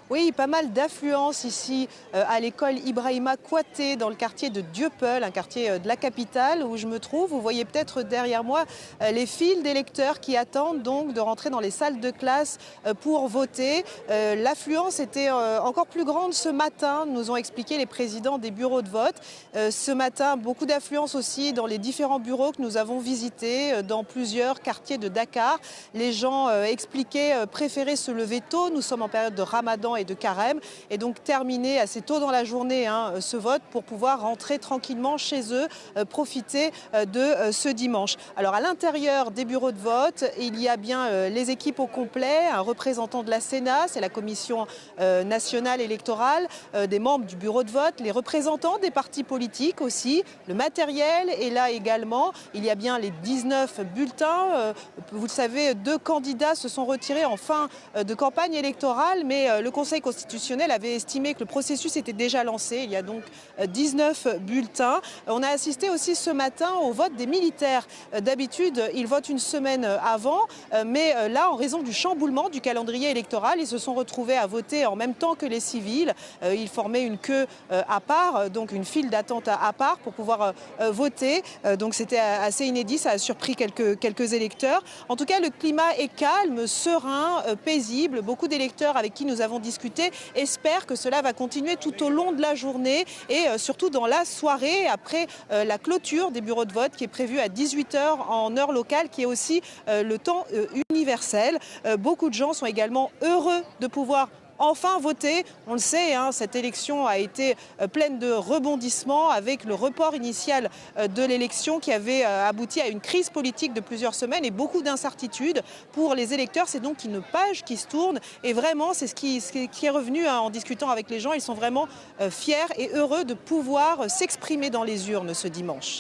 Oui, pas mal d'affluence ici à l'école Ibrahima Kouaté dans le quartier de Dieuppeul, un quartier de la capitale où je me trouve. Vous voyez peut-être derrière moi les files d'électeurs qui attendent donc de rentrer dans les salles de classe pour voter. L'affluence était encore plus grande ce matin, nous ont expliqué les présidents des bureaux de vote. Ce matin, beaucoup d'affluence aussi dans les différents bureaux que nous avons visités dans plusieurs quartiers de Dakar. Les gens expliquaient préférer se lever tôt. Nous sommes en période de Ramadan et de carême, et donc terminer assez tôt dans la journée ce vote pour pouvoir rentrer tranquillement chez eux, profiter de ce dimanche. Alors à l'intérieur des bureaux de vote, il y a bien les équipes au complet, un représentant de la Sénat, c'est la commission nationale électorale, des membres du bureau de vote, les représentants des partis politiques aussi, le matériel est là également. Il y a bien les 19 bulletins. Vous le savez, 2 candidats se sont retirés en fin de campagne électorale, mais le Conseil constitutionnel avait estimé que le processus était déjà lancé. Il y a donc 19 bulletins. On a assisté aussi ce matin au vote des militaires. D'habitude, ils votent une semaine avant, mais là, en raison du chamboulement du calendrier électoral, ils se sont retrouvés à voter en même temps que les civils. Ils formaient une queue à part, donc une file d'attente à part pour pouvoir voter. Donc c'était assez inédit, ça a surpris quelques électeurs. En tout cas, le climat est calme, serein, paisible. Beaucoup d'électeurs avec qui nous avons discuté espèrent que cela va continuer tout au long de la journée et surtout dans la soirée après la clôture des bureaux de vote qui est prévue à 18h en heure locale, qui est aussi le temps universel. Beaucoup de gens sont également heureux de pouvoir enfin voter. On le sait, cette élection a été pleine de rebondissements avec le report initial de l'élection qui avait abouti à une crise politique de plusieurs semaines et beaucoup d'incertitudes pour les électeurs. C'est donc une page qui se tourne et vraiment c'est ce qui est revenu en discutant avec les gens. Ils sont vraiment fiers et heureux de pouvoir s'exprimer dans les urnes ce dimanche.